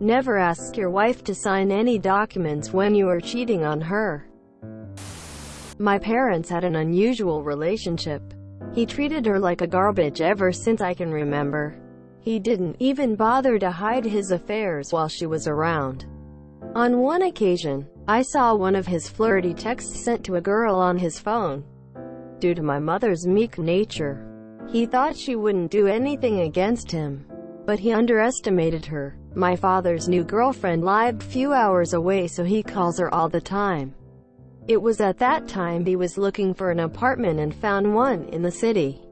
Never ask your wife to sign any documents when you are cheating on her. My parents had an unusual relationship. He treated her like a garbage ever since I can remember. He didn't even bother to hide his affairs while she was around. On one occasion, I saw one of his flirty texts sent to a girl on his phone. Due to my mother's meek nature, he thought she wouldn't do anything against him. But he underestimated her. My father's new girlfriend lived few hours away, so he calls her all the time. It was at that time he was looking for an apartment and found one in the city.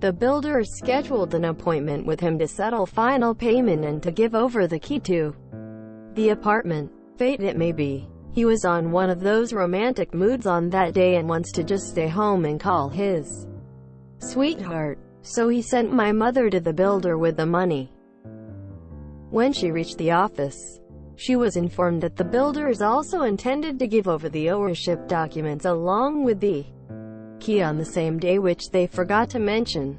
The builder scheduled an appointment with him to settle final payment and to give over the key to the apartment. Fate it may be. He was on one of those romantic moods on that day and wants to just stay home and call his sweetheart. So he sent my mother to the builder with the money. When she reached the office, she was informed that the builders also intended to give over the ownership documents along with the key on the same day, which they forgot to mention.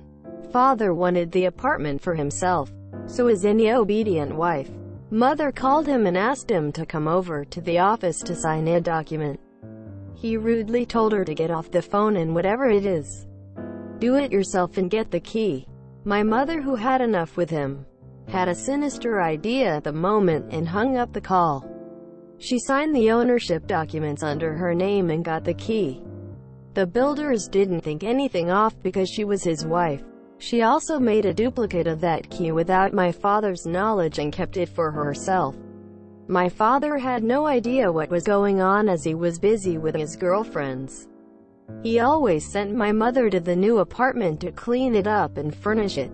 Father wanted the apartment for himself, so as any obedient wife, mother called him and asked him to come over to the office to sign a document. He rudely told her to get off the phone and whatever it is, do it yourself and get the key. My mother, who had enough with him, had a sinister idea at the moment and hung up the call. She signed the ownership documents under her name and got the key. The builders didn't think anything off because she was his wife. She also made a duplicate of that key without my father's knowledge and kept it for herself. My father had no idea what was going on as he was busy with his girlfriends. He always sent my mother to the new apartment to clean it up and furnish it.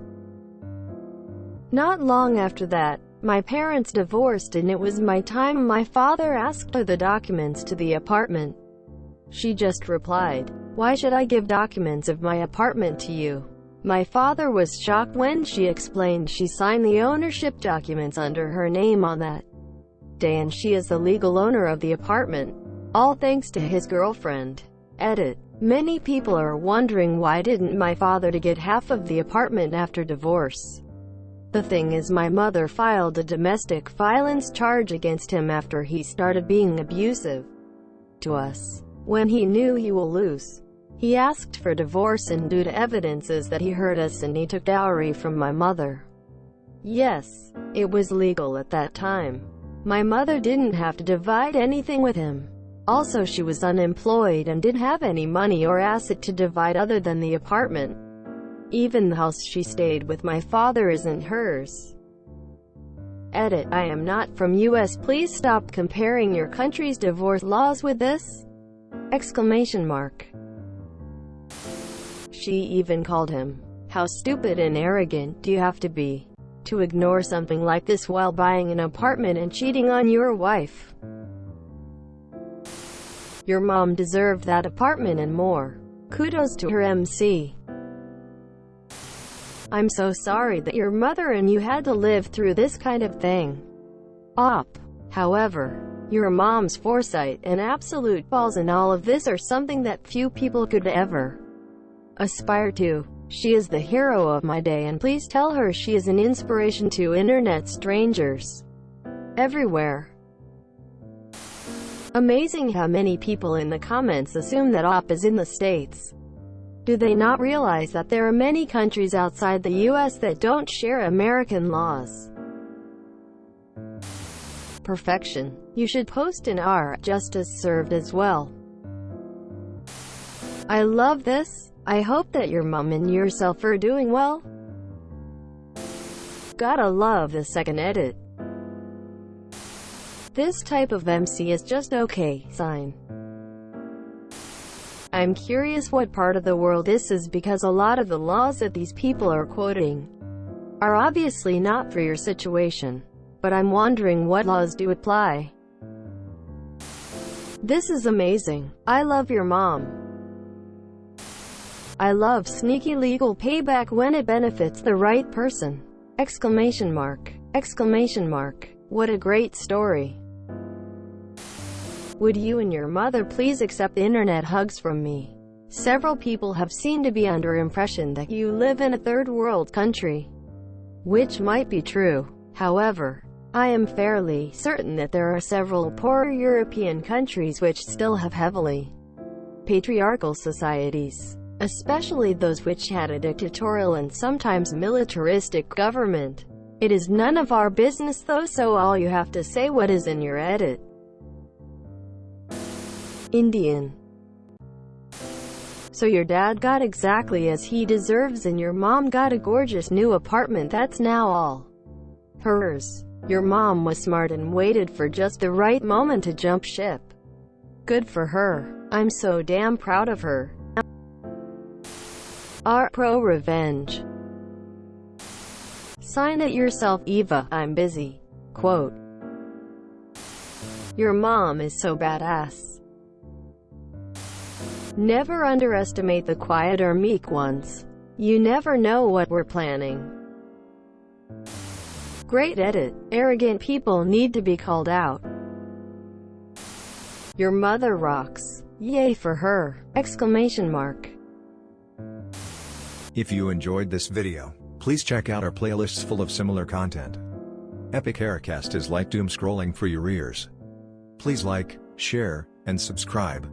Not long after that, my parents divorced and it was my time. My father asked her the documents to the apartment. She just replied, "Why should I give documents of my apartment to you?" My father was shocked when she explained she signed the ownership documents under her name on that day and she is the legal owner of the apartment. All thanks to his girlfriend. Edit. Many people are wondering why didn't my father to get half of the apartment after divorce. The thing is, my mother filed a domestic violence charge against him after he started being abusive to us. When he knew he will lose, he asked for divorce, and due to evidences that he hurt us and he took dowry from my mother. Yes, it was legal at that time. My mother didn't have to divide anything with him. Also, she was unemployed and didn't have any money or asset to divide other than the apartment. Even the house she stayed with my father isn't hers. Edit. I am not from US. Please stop comparing your country's divorce laws with this! Exclamation mark. She even called him, "How stupid and arrogant do you have to be to ignore something like this while buying an apartment and cheating on your wife? Your mom deserved that apartment and more." Kudos to her MC. I'm so sorry that your mother and you had to live through this kind of thing. Op. However, your mom's foresight and absolute balls in all of this are something that few people could ever aspire to. She is the hero of my day, and please tell her she is an inspiration to internet strangers everywhere. Amazing how many people in the comments assume that Op is in the States. Do they not realize that there are many countries outside the US that don't share American laws? Perfection. You should post an R, justice served as well. I love this. I hope that your mom and yourself are doing well. Gotta love the second edit. This type of MC is just okay, sign. I'm curious what part of the world this is, because a lot of the laws that these people are quoting are obviously not for your situation. But I'm wondering what laws do apply. This is amazing. I love your mom. I love sneaky legal payback when it benefits the right person. Exclamation mark. Exclamation mark. What a great story. Would you and your mother please accept internet hugs from me? Several people have seemed to be under impression that you live in a third world country, which might be true. However, I am fairly certain that there are several poorer European countries which still have heavily patriarchal societies, especially those which had a dictatorial and sometimes militaristic government. It is none of our business though, so all you have to say what is in your edit. Indian. So your dad got exactly as he deserves and your mom got a gorgeous new apartment that's now all hers. Your mom was smart and waited for just the right moment to jump ship. Good for her. I'm so damn proud of her. R. Pro Revenge. Sign it yourself, Eva. I'm busy. Quote. Your mom is so badass. Never underestimate the quiet or meek ones. You never know what we're planning. Great edit. Arrogant people need to be called out. Your mother rocks. Yay for her! Exclamation mark. If you enjoyed this video, please check out our playlists full of similar content. Epic Haircast is like doom scrolling for your ears. Please like, share, and subscribe.